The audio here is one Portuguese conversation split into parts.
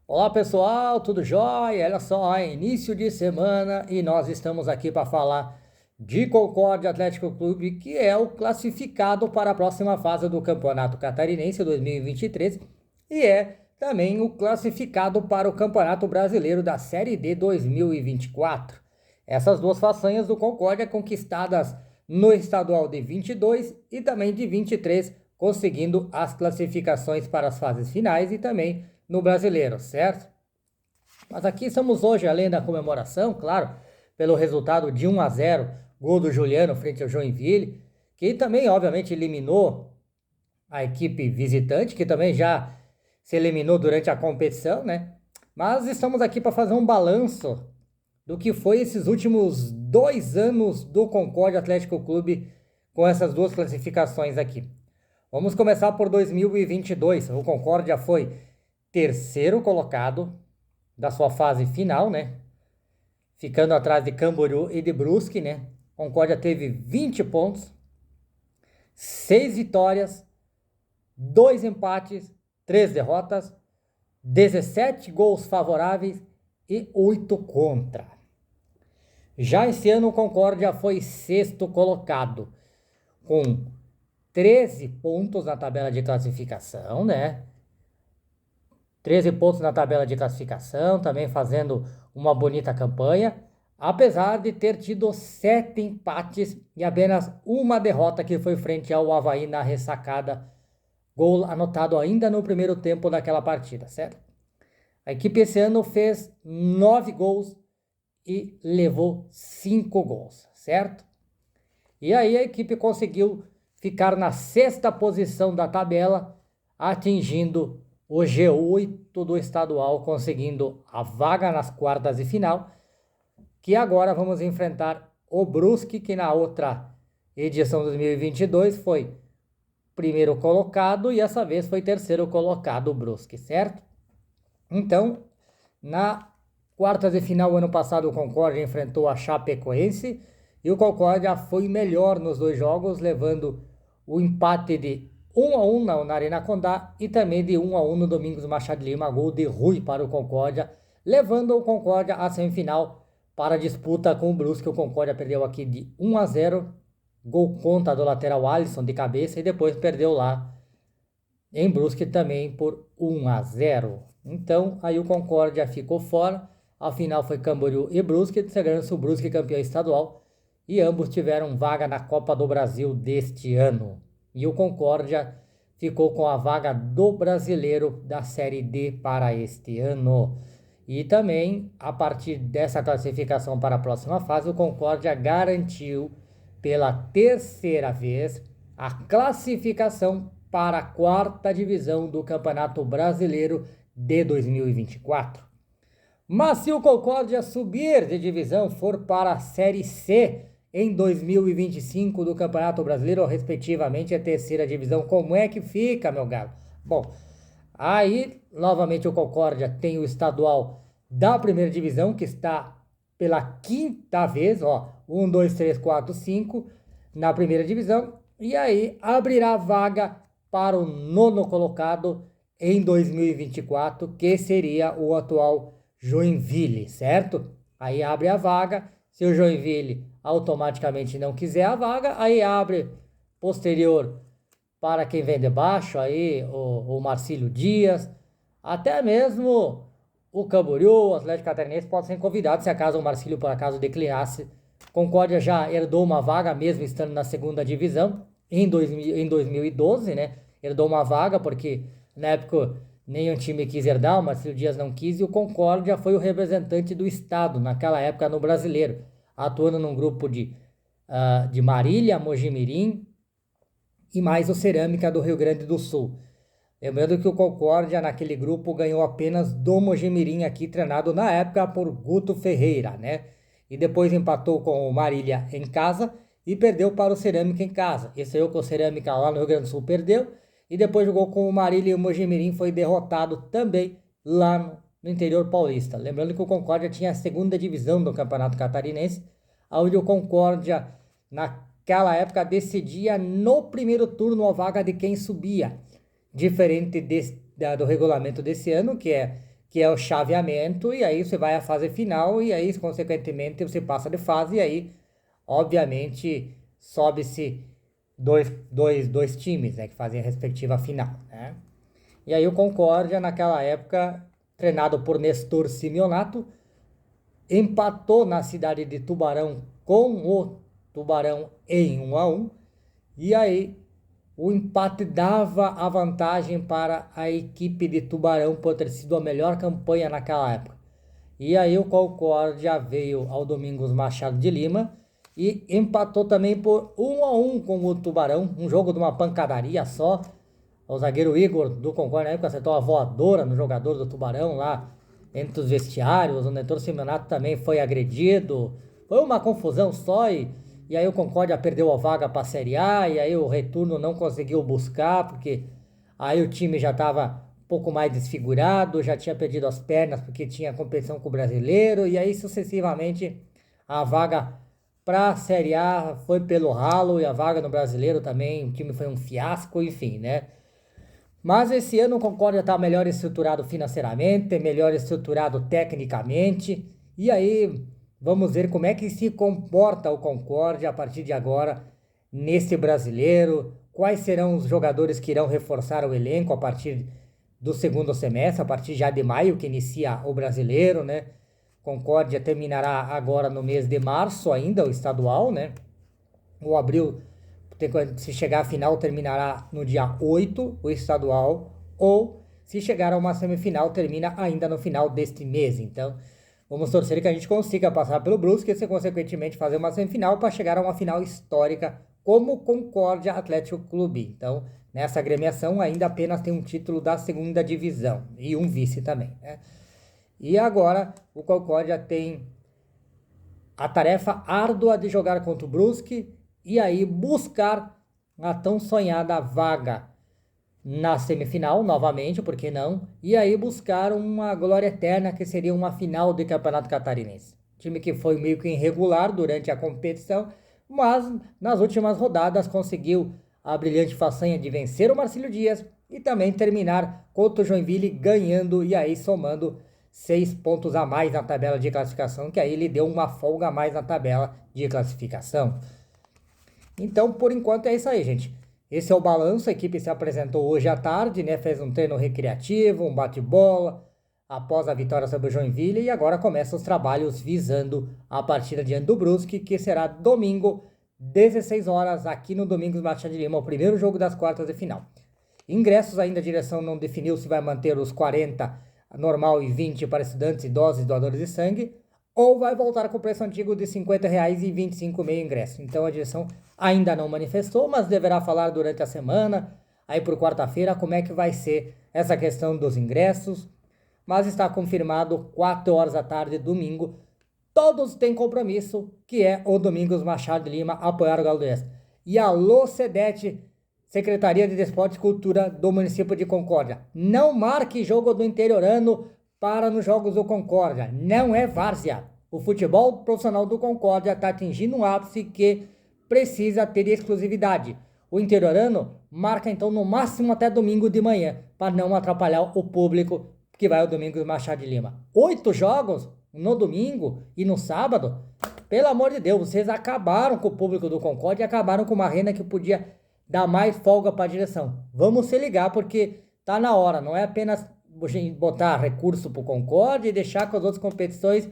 Olá pessoal, tudo jóia? Olha só, é início de semana e nós estamos aqui para falar de Concórdia Atlético Clube, que é o classificado para a próxima fase do Campeonato Catarinense 2023 e é também o classificado para o Campeonato Brasileiro da Série D 2024. Essas duas façanhas do Concórdia conquistadas no estadual de 22 e também de 23, conseguindo as classificações para as fases finais e também no brasileiro, certo? Mas aqui estamos hoje, além da comemoração, claro, pelo resultado de 1-0, gol do Juliano frente ao Joinville, que também, obviamente, eliminou a equipe visitante, que também já se eliminou durante a competição, né? Mas estamos aqui para fazer um balanço do que foi esses últimos 2 anos do Concórdia Atlético Clube com essas duas classificações aqui. Vamos começar por 2022. O Concórdia foi terceiro colocado da sua fase final, né? Ficando atrás de Camboriú e de Brusque, né? Concórdia teve 20 pontos, 6 vitórias, 2 empates, 3 derrotas, 17 gols favoráveis e 8 contra. Já esse ano o Concórdia foi sexto colocado, com 13 pontos na tabela de classificação, né? 13 pontos na tabela de classificação, também fazendo uma bonita campanha, apesar de ter tido 7 empates e apenas uma derrota que foi frente ao Avaí na ressacada, gol anotado ainda no primeiro tempo daquela partida, certo? A equipe esse ano fez 9 gols e levou 5 gols, certo? E aí a equipe conseguiu ficar na sexta posição da tabela, atingindo o G8 do estadual, conseguindo a vaga nas quartas de final, que agora vamos enfrentar o Brusque, que na outra edição de 2022 foi primeiro colocado e essa vez foi terceiro colocado o Brusque, certo? Então, na quartas de final ano passado o Concórdia enfrentou a Chapecoense e o Concórdia foi melhor nos dois jogos, levando o empate de 1-1 na Arena Condá e também de 1-1 no Domingos Machado de Lima, gol de Rui para o Concórdia, levando o Concórdia à semifinal para a disputa com o Brusque. O Concórdia perdeu aqui de 1-0, gol contra do lateral Alisson de cabeça e depois perdeu lá em Brusque também por 1-0. Então aí o Concórdia ficou fora. A final foi Camboriú e Brusque, sagrando-se o Brusque campeão estadual e ambos tiveram vaga na Copa do Brasil deste ano. E o Concórdia ficou com a vaga do Brasileiro da Série D para este ano. E também, a partir dessa classificação para a próxima fase, o Concórdia garantiu pela terceira vez a classificação para a quarta divisão do Campeonato Brasileiro de 2024. Mas se o Concórdia subir de divisão, for para a Série C em 2025 do Campeonato Brasileiro, ou respectivamente a terceira divisão, como é que fica, meu galo? Bom, aí novamente o Concórdia tem o estadual da primeira divisão, que está pela quinta vez, ó, 1, 2, 3, 4, 5, na primeira divisão, e aí abrirá vaga para o nono colocado em 2024, que seria o atual Joinville, certo? Aí abre a vaga, se o Joinville automaticamente não quiser a vaga, aí abre posterior para quem vem de baixo, aí o Marcílio Dias, até mesmo o Camboriú, o Atlético Catarinense pode ser convidado se acaso o Marcílio por acaso declinasse. Concórdia já herdou uma vaga mesmo estando na segunda divisão em 2012, né? Herdou uma vaga porque na época nenhum time quis herdar, o Marcílio Dias não quis e o Concórdia foi o representante do estado naquela época no Brasileiro, atuando num grupo de Marília, Mojimirim e mais o Cerâmica do Rio Grande do Sul. Lembrando que o Concórdia naquele grupo ganhou apenas do Mojimirim aqui, treinado na época por Guto Ferreira, né? E depois empatou com o Marília em casa e perdeu para o Cerâmica em casa. Esse aí com o Cerâmica lá no Rio Grande do Sul perdeu e depois jogou com o Marília e o Mojimirim foi derrotado também lá no interior paulista. Lembrando que o Concórdia tinha a segunda divisão do Campeonato Catarinense, onde o Concórdia naquela época decidia no primeiro turno a vaga de quem subia. Diferente do regulamento desse ano, que é que é o chaveamento, e aí você vai à fase final, e aí, consequentemente, você passa de fase, e aí, obviamente, sobe-se dois times, né, que fazem a respectiva final, né? E aí o Concórdia, naquela época, treinado por Nestor Simeonato, empatou na cidade de Tubarão com o Tubarão em 1-1, e aí o empate dava a vantagem para a equipe de Tubarão por ter sido a melhor campanha naquela época. E aí o Concórdia veio ao Domingos Machado de Lima e empatou também por 1-1 com o Tubarão, um jogo de uma pancadaria só. O zagueiro Igor do Concórdia na época acertou a voadora no jogador do Tubarão lá entre os vestiários. O Nestor Simeonato também foi agredido. Foi uma confusão só e aí o Concórdia perdeu a vaga para a Série A e aí o retorno não conseguiu buscar porque aí o time já estava um pouco mais desfigurado, já tinha perdido as pernas porque tinha competição com o brasileiro e aí sucessivamente a vaga para a Série A foi pelo ralo e a vaga no brasileiro também, o time foi um fiasco, enfim, né? Mas esse ano o Concórdia está melhor estruturado financeiramente, melhor estruturado tecnicamente. E aí vamos ver como é que se comporta o Concórdia a partir de agora nesse brasileiro. Quais serão os jogadores que irão reforçar o elenco a partir do segundo semestre, a partir já de maio que inicia o brasileiro, né? Concórdia terminará agora no mês de março ainda, o estadual, né? O abril, se chegar à final, terminará no dia 8, o estadual, ou se chegar a uma semifinal, termina ainda no final deste mês. Então, vamos torcer que a gente consiga passar pelo Brusque e, consequentemente, fazer uma semifinal para chegar a uma final histórica como o Concórdia Atlético Clube. Então, nessa agremiação ainda apenas tem um título da segunda divisão e um vice também, né? E agora o Concórdia tem a tarefa árdua de jogar contra o Brusque e aí buscar a tão sonhada vaga na semifinal, novamente, por que não? E aí buscar uma glória eterna que seria uma final de Campeonato Catarinense. Time que foi meio que irregular durante a competição, mas nas últimas rodadas conseguiu a brilhante façanha de vencer o Marcílio Dias e também terminar contra o Joinville ganhando e aí somando 6 pontos a mais na tabela de classificação, que aí ele deu uma folga a mais na tabela de classificação. Então, por enquanto é isso aí, gente. Esse é o balanço, a equipe se apresentou hoje à tarde, né? Fez um treino recreativo, um bate-bola, após a vitória sobre o Joinville, e agora começam os trabalhos visando a partida diante do Brusque, que será domingo, 16 horas, aqui no Domingos Machado de Lima, o primeiro jogo das quartas de final. Ingressos ainda a direção não definiu se vai manter os 40 normal e 20 para estudantes, idosos e doadores de sangue, ou vai voltar com o preço antigo de R$ 50,00 e 25,5 ingresso. Então a direção ainda não manifestou, mas deverá falar durante a semana, aí por quarta-feira, como é que vai ser essa questão dos ingressos. Mas está confirmado 4 horas da tarde, domingo. Todos têm compromisso, que é o Domingos Machado de Lima apoiar o Galo do Oeste. E alô, Cedete, Secretaria de Desporto e Cultura do município de Concórdia. Não marque jogo do interiorano para nos Jogos do Concórdia. Não é várzea. O futebol profissional do Concórdia está atingindo um ápice que precisa ter exclusividade. O interiorano marca então no máximo até domingo de manhã, para não atrapalhar o público que vai ao Domingos Machado de Lima. 8 jogos no domingo e no sábado? Pelo amor de Deus, vocês acabaram com o público do Concórdia e acabaram com uma renda que podia dar mais folga para a direção. Vamos se ligar porque tá na hora, não é apenas botar recurso para o Concórdia e deixar que as outras competições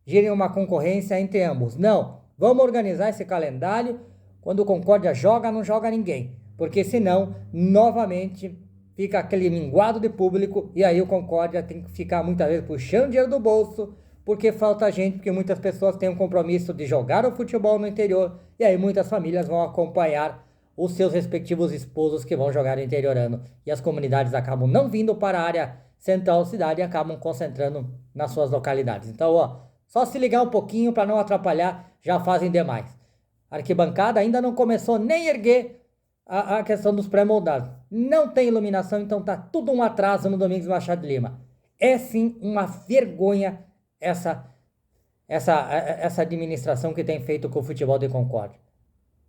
girem uma concorrência entre ambos. Não, vamos organizar esse calendário. Quando o Concórdia joga, não joga ninguém, porque senão, novamente, fica aquele minguado de público e aí o Concórdia tem que ficar muitas vezes puxando dinheiro do bolso, porque falta gente, porque muitas pessoas têm um compromisso de jogar o futebol no interior e aí muitas famílias vão acompanhar os seus respectivos esposos que vão jogar no interiorano e as comunidades acabam não vindo para a área central da cidade e acabam concentrando nas suas localidades. Então, ó, só se ligar um pouquinho para não atrapalhar, já fazem demais. A arquibancada ainda não começou nem erguer a questão dos pré-moldados. Não tem iluminação, então tá tudo um atraso no Domingos Machado de Lima. É sim uma vergonha essa administração que tem feito com o futebol de Concórdia.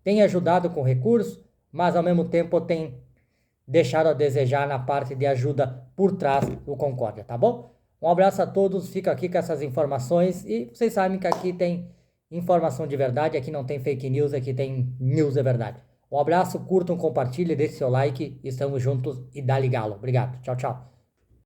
Tem ajudado com recursos, mas ao mesmo tempo tem deixado a desejar na parte de ajuda por trás do Concórdia, tá bom? Um abraço a todos, fico aqui com essas informações e vocês sabem que aqui tem informação de verdade, aqui não tem fake news, aqui tem news de verdade. Um abraço, curtam, compartilhem, deixe seu like, estamos juntos e dá-lhe galo. Obrigado, tchau, tchau.